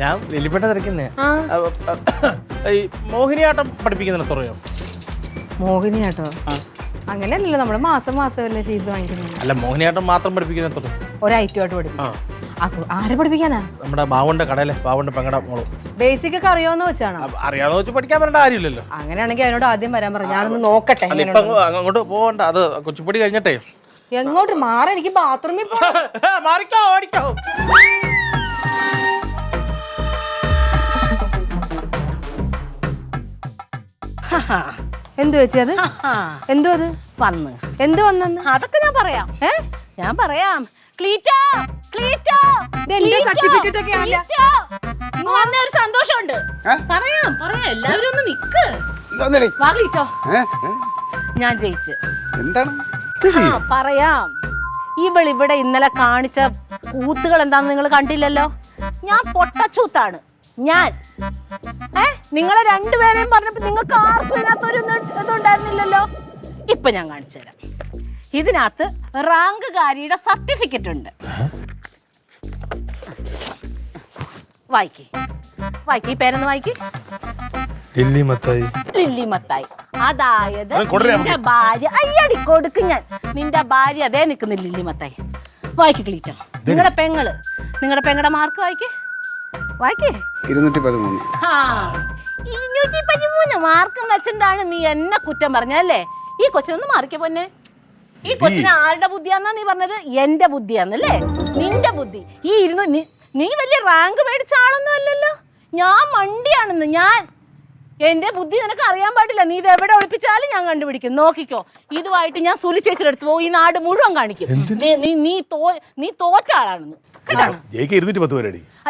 ഞാൻ വെളിപ്പെട്ട തിരക്കുന്നേ ഈ മോഹിനിയാട്ടം പഠിപ്പിക്കുന്നിടത്തറിയോ? മോഹിനിയാട്ടോ? അങ്ങനെയല്ലല്ലോ, നമ്മള് മാസം മാസമല്ലേ ഫീസ് വാങ്ങിക്കുന്നത്. അല്ല, മോഹിനിയാട്ടം മാത്രം പഠിപ്പിക്കുന്നിടത്തോ? ഒരൈറ്റമായിട്ട് പഠിപ്പിക്കും. ആരെ പഠിപ്പിക്കാനാ? നമ്മുടെ ബാവുന്റെ കടയിലെ ബാവുന്റെ പെങ്ങടെ മോള്. ബേസിക് ഒക്കെ അറിയാവുന്ന വെച്ചാണ്. അറിയാവുന്ന വെച്ച് പഠിക്കാൻ വരേണ്ട കാര്യമില്ലല്ലോ. അങ്ങനെയാണെങ്കിൽ അതിനോട് ആദ്യം വരാൻ പറഞ്ഞു, ഞാനൊന്ന് നോക്കട്ടെ. അങ്ങോട്ട് പോവണ്ട, അത് കുച്ചിപ്പൊടി കഴിഞ്ഞിട്ടേ. എങ്ങോട്ട് മാറി? എനിക്ക് ബാത്റൂമിൽ മാറിക്കോ, ഓടിക്കോ. എന്തു വെച്ചത്? എന്തോ അത് വന്ന് എന്ത് വന്നെന്ന്? അതൊക്കെ ഞാൻ പറയാം. ഞാൻ പറയാം. സർട്ടിഫിക്കറ്റ് ഒക്കെ ഒരു സന്തോഷമുണ്ട്. പറയാം പറയാം, എല്ലാവരും ഒന്ന് നിക്ക്. വാ ക്ലീറ്റോ, ഞാൻ ജയിച്ച്. എന്താണ് പറയാം. ഇവിടെ ഇന്നലെ കാണിച്ച കൂത്തുകൾ എന്താന്ന് നിങ്ങൾ കണ്ടില്ലല്ലോ. ഞാൻ പൊട്ടച്ചൂത്താണ് ഞാൻ. നിങ്ങളെ രണ്ടുപേരെയും പറഞ്ഞപ്പോ നിങ്ങൾക്ക് ആർക്കും ഇതിനകത്തൊരു ഇതുണ്ടായിരുന്നില്ലല്ലോ. ഇപ്പൊ ഞാൻ കാണിച്ചു തരാം. ഇതിനകത്ത് റാങ്കുകാരിയുടെ സർട്ടിഫിക്കറ്റ് ഉണ്ട്. വായിക്ക് വായിക്ക്, ഈ പേരൊന്ന് വായിക്ക്. ലില്ലി മത്തായി. ലില്ലി മത്തായി, അതായത് നിന്റെ ഭാര്യ. അയ്യടി കൊടുക്കും ഞാൻ. നിന്റെ ഭാര്യ അതേ നിൽക്കുന്ന ലില്ലി മത്തായി. വായിക്ക് ക്ലീറ്റോ. നിങ്ങളുടെ പെങ്ങളുടെ മാർക്ക് വായിക്ക്. വായിക്കേ. 213 മാർക്കും വെച്ചിട്ടാണ് നീ എന്നെ കുറ്റം പറഞ്ഞല്ലേ? ഈ കൊച്ചിനൊന്ന് മാറിക്കേ പൊന്നെ. ഈ കൊച്ചിന് ആരുടെ ബുദ്ധിയാന്നാ നീ പറഞ്ഞത്? എന്റെ ബുദ്ധിയാന്നല്ലേ? നിന്റെ ബുദ്ധി. നീ വലിയ റാങ്ക് മേടിച്ച ആളൊന്നും അല്ലല്ലോ. ഞാൻ മണ്ടിയാണെന്ന്. എന്റെ ബുദ്ധി നിനക്ക് അറിയാൻ പാടില്ല. നീ ഇത് എവിടെ ഒളിപ്പിച്ചാലും ഞാൻ കണ്ടുപിടിക്കും. നോക്കിക്കോ, ഇതുമായിട്ട് ഞാൻ സുലി ചേച്ചിയുടെ അടുത്ത് പോകും. ഈ നാട് മുഴുവൻ കാണിക്കും നീ തോറ്റ ആളാണെന്ന്.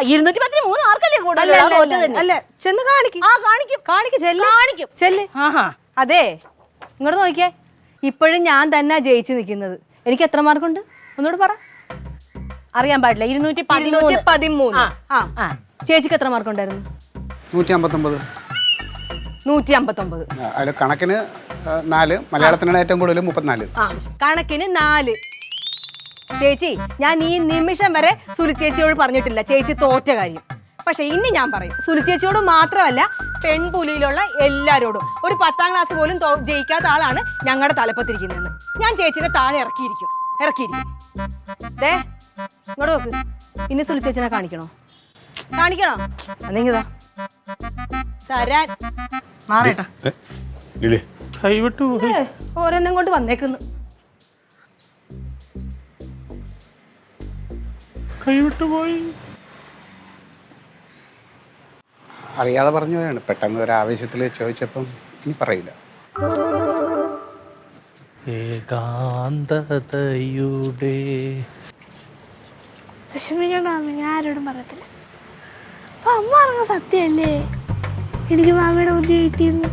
213 മാർക്കല്ലേ കൂടുതൽ? അതെ, ഇങ്ങോട്ട് നോക്കിയേ. ഇപ്പോഴും ഞാൻ തന്നെ ജയിച്ചു നിൽക്കുന്നത്. എനിക്ക് എത്ര മാർക്കുണ്ട് ഒന്നുകൂടെ പറ. അറിയാൻ പാടില്ല. 213. ചേച്ചിക്ക് എത്ര മാർക്ക് ഉണ്ടായിരുന്നു? 159. കണക്കിന് 4, മലയാളത്തിനാണ് ഏറ്റവും കൂടുതൽ 34. കണക്കിന് 4. ചേച്ചി, ഞാൻ ഈ നിമിഷം വരെ സുലി ചേച്ചിയോട് പറഞ്ഞിട്ടില്ല ചേച്ചി തോറ്റ കാര്യം. പക്ഷെ ഇനി ഞാൻ പറയും. സുലി ചേച്ചിയോട് മാത്രമല്ല, പെൺപുലിയിലുള്ള എല്ലാരോടും. ഒരു 10ാം ക്ലാസ് പോലും ജയിക്കാത്ത ആളാണ് ഞങ്ങളുടെ തലപ്പത്തിരിക്കുന്നതെന്ന്. ഞാൻ ചേച്ചിനെ താഴെ ഇറക്കിയിരിക്കും. ദേ ഇങ്ങോട്ട് നോക്ക്. ഇനി സുലി ചേച്ചിനെ കാണിക്കണോ? അന്നെങ്കിതാ തരാൻ മാറേട്ടാ. ഓരോന്നും കൊണ്ട് വന്നേക്കുന്നു. കൈവിട്ടുപോയി. അറിയാതെ പറഞ്ഞു പോയാണ്. പെട്ടെന്ന് ഒരു ആവേശത്തിൽ ചോദിച്ചപ്പം ഇനി പറയില്ല. ഏകാന്തതയുടെ വിഷമിക്കണ്ട, ഞാൻ ആരോടും പറയത്തില്ല. അപ്പൊ അമ്മ പറഞ്ഞ സത്യല്ലേ എനിക്ക് മാമിയുടെ ബുദ്ധി കിട്ടിയെന്ന്.